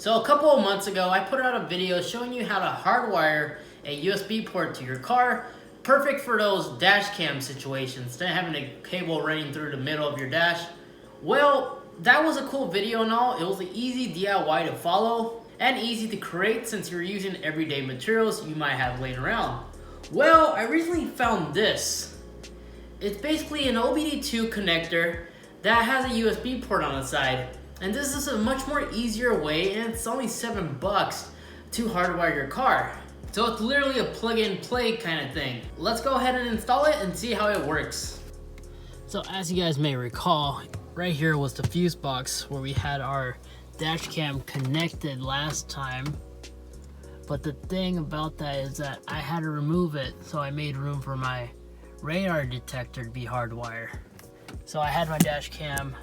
So a couple of months ago, I put out a video showing you how to hardwire a USB port to your car. Perfect for those dash cam situations, instead of having a cable running through the middle of your dash. Well, that was a cool video and all. It was an easy DIY to follow and easy to create since you're using everyday materials you might have laying around. Well, I recently found this. It's basically an OBD2 connector that has a USB port on the side. And this is a much more easier way, and it's only $7 to hardwire your car. So it's literally a plug and play kind of thing. Let's go ahead and install it and see how it works. So as you guys may recall, right here was the fuse box where we had our dash cam connected last time. But the thing about that is that I had to remove it, so I made room for my radar detector to be hardwired. So I had my dash cam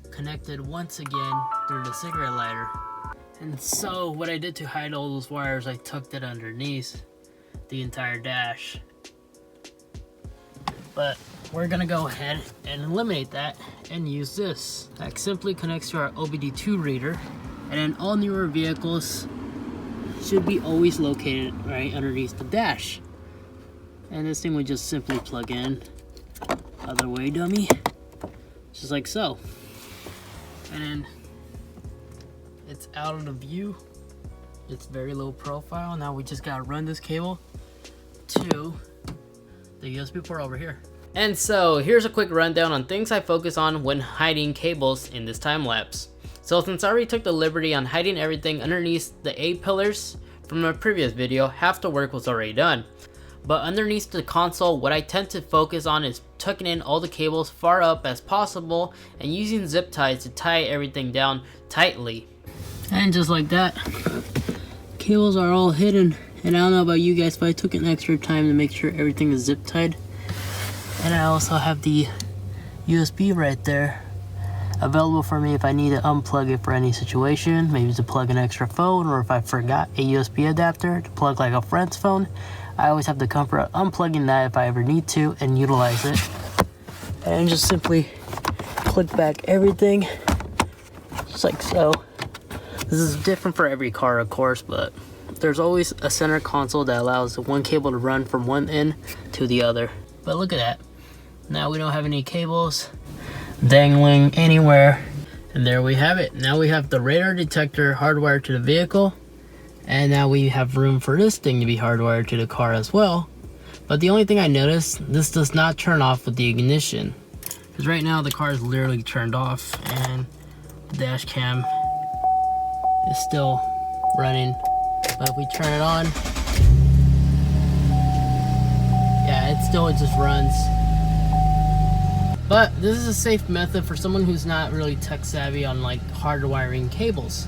connected once again through the cigarette lighter. And so what I did to hide all those wires, I tucked it underneath the entire dash. But we're gonna go ahead and eliminate that and use this. That simply connects to our OBD2 reader, and then all newer vehicles should be always located right underneath the dash. And this thing would just simply plug in. Other way, dummy. Just like so. And then it's out of the view. It's very low profile. Now we just gotta run this cable to the USB port over here. And so here's a quick rundown on things I focus on when hiding cables in this time lapse. So since I already took the liberty on hiding everything underneath the A-pillars from my previous video, half the work was already done. But underneath the console, what I tend to focus on is tucking in all the cables far up as possible and using zip ties to tie everything down tightly. And just like that, cables are all hidden. And I don't know about you guys, but I took an extra time to make sure everything is zip tied. And I also have the USB right there available for me if I need to unplug it for any situation, maybe to plug an extra phone, or if I forgot a USB adapter to plug like a friend's phone. I always have the comfort of unplugging that if I ever need to and utilize it. And just simply click back everything, just like so. This is different for every car, of course, but there's always a center console that allows one cable to run from one end to the other. But look at that. Now we don't have any cables dangling anywhere. And there we have it. Now we have the radar detector hardwired to the vehicle. And now we have room for this thing to be hardwired to the car as well. But the only thing I noticed, this does not turn off with the ignition. Because right now the car is literally turned off and the dash cam is still running. But if we turn it on, yeah, it just runs. But this is a safe method for someone who's not really tech savvy on like hardwiring cables.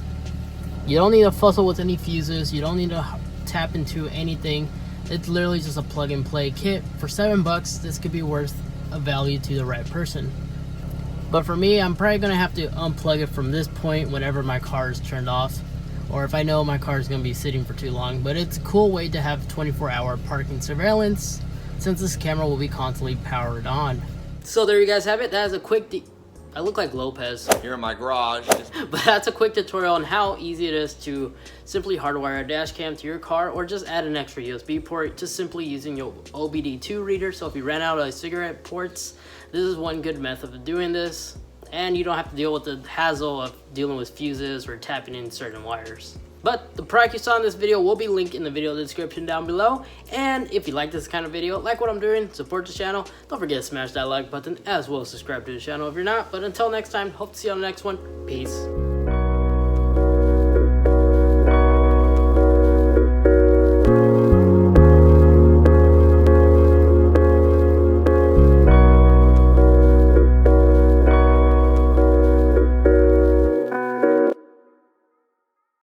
You don't need to fussle with any fuses. You don't need to tap into anything. It's literally just a plug and play kit. For $7, this could be worth a value to the right person. But for me, I'm probably gonna have to unplug it from this point whenever my car is turned off, or if I know my car is gonna be sitting for too long. But it's a cool way to have 24-hour parking surveillance since this camera will be constantly powered on. So there you guys have it. That is a quick I look like Lopez. Here in my garage. But that's a quick tutorial on how easy it is to simply hardwire a dash cam to your car, or just add an extra USB port, just simply using your OBD2 reader. So if you ran out of cigarette ports, this is one good method of doing this. And you don't have to deal with the hassle of dealing with fuses or tapping in certain wires. But the product you saw in this video will be linked in the video description down below. And if you like this kind of video, like what I'm doing, support the channel. Don't forget to smash that like button, as well as subscribe to the channel if you're not. But until next time, hope to see you on the next one. Peace.